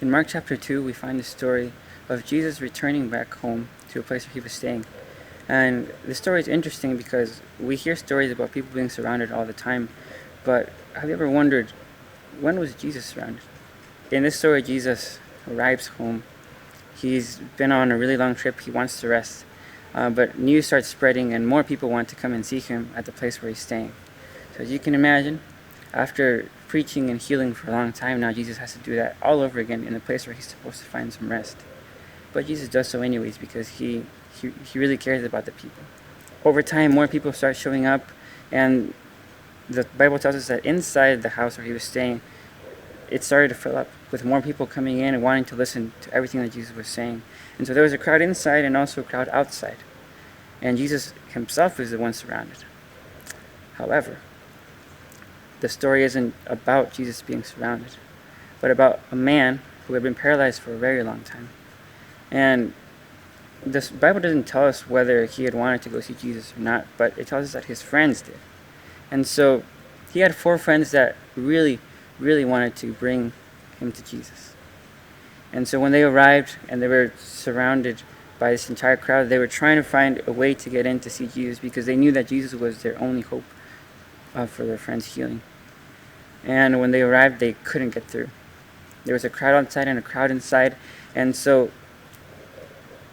In Mark chapter 2, we find the story of Jesus returning back home to a place where he was staying. And the story is interesting because we hear stories about people being surrounded all the time, but have you ever wondered, when was Jesus surrounded? In this story, Jesus arrives home. He's been on a really long trip. He wants to rest. But news starts spreading, and more people want to come and see him at the place where he's staying. So as you can imagine, after preaching and healing for a long time, now Jesus has to do that all over again in the place where he's supposed to find some rest. But Jesus does so anyways because he really cares about the people. Over time, more people start showing up, and the Bible tells us that inside the house where he was staying, it started to fill up with more people coming in and wanting to listen to everything that Jesus was saying. And so there was a crowd inside and also a crowd outside. And Jesus himself is the one surrounded. However, the story isn't about Jesus being surrounded, but about a man who had been paralyzed for a very long time. And the Bible doesn't tell us whether he had wanted to go see Jesus or not, but it tells us that his friends did. And so he had 4 friends that really wanted to bring him to Jesus. And so when they arrived and they were surrounded by this entire crowd, they were trying to find a way to get in to see Jesus because they knew that Jesus was their only hope for their friend's healing. And when they arrived, they couldn't get through. There was a crowd outside and a crowd inside, and so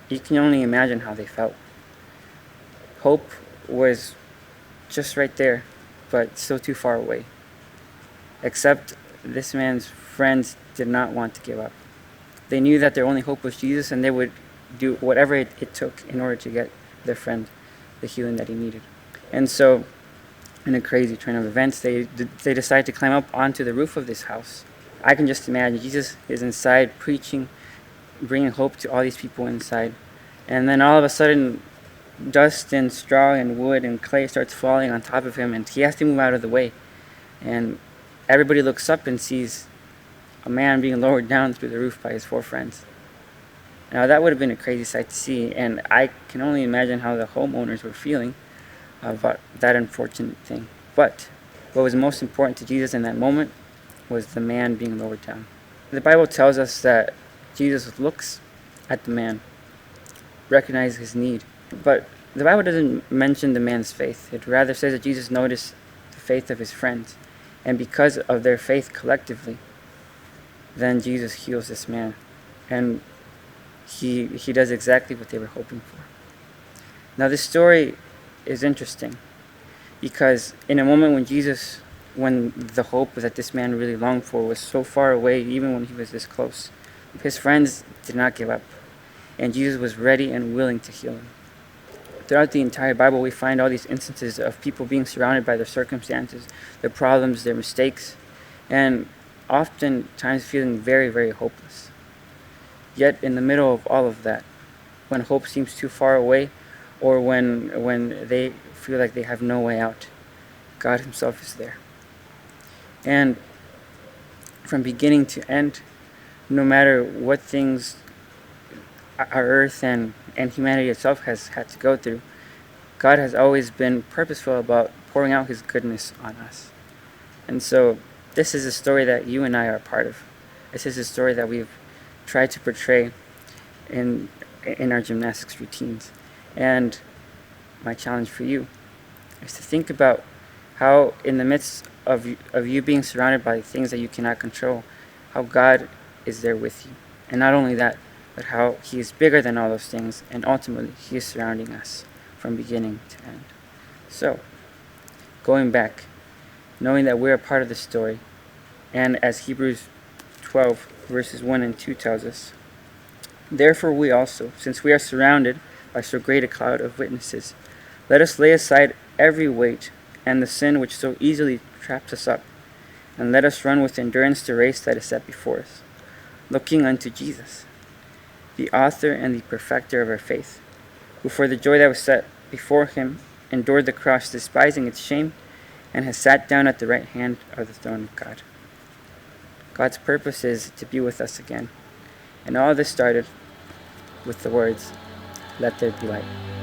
you can only imagine how they felt. Hope was just right there, but still too far away. Except this man's friends did not want to give up. They knew that their only hope was Jesus, and they would do whatever it took in order to get their friend the healing that he needed. And so, in a crazy turn of events, they decide to climb up onto the roof of this house. I can just imagine Jesus is inside preaching, bringing hope to all these people inside. And then all of a sudden, dust and straw and wood and clay starts falling on top of him, and he has to move out of the way. And everybody looks up and sees a man being lowered down through the roof by his 4 friends. Now that would have been a crazy sight to see, and I can only imagine how the homeowners were feeling about that unfortunate thing. But what was most important to Jesus in that moment was the man being lowered down. The Bible tells us that Jesus looks at the man, recognizes his need. But the Bible doesn't mention the man's faith. It rather says that Jesus noticed the faith of his friends. And because of their faith collectively, then Jesus heals this man. And he does exactly what they were hoping for. Now this story is interesting because in a moment when the hope that this man really longed for was so far away, even when he was this close, his friends did not give up, and Jesus was ready and willing to heal him. Throughout the entire Bible, we find all these instances of people being surrounded by their circumstances, their problems, their mistakes, and oftentimes feeling very hopeless. Yet in the middle of all of that, when hope seems too far away, or when they feel like they have no way out, God himself is there. And from beginning to end, no matter what things our earth and humanity itself has had to go through, God has always been purposeful about pouring out his goodness on us. And so this is a story that you and I are a part of. This is a story that we've tried to portray in our gymnastics routines. And my challenge for you is to think about how in the midst of you being surrounded by things that you cannot control, how God is there with you. And not only that, but how he is bigger than all those things, and ultimately he is surrounding us from beginning to end. So, going back, knowing that we're a part of the story, and as Hebrews 12 verses 1 and 2 tells us, therefore we also, since we are surrounded by so great a cloud of witnesses, let us lay aside every weight and the sin which so easily traps us up, and let us run with endurance the race that is set before us, looking unto Jesus, the author and the perfecter of our faith, who for the joy that was set before him endured the cross, despising its shame, and has sat down at the right hand of the throne of God. God's purpose is to be with us again. And all this started with the words, "Let there be light."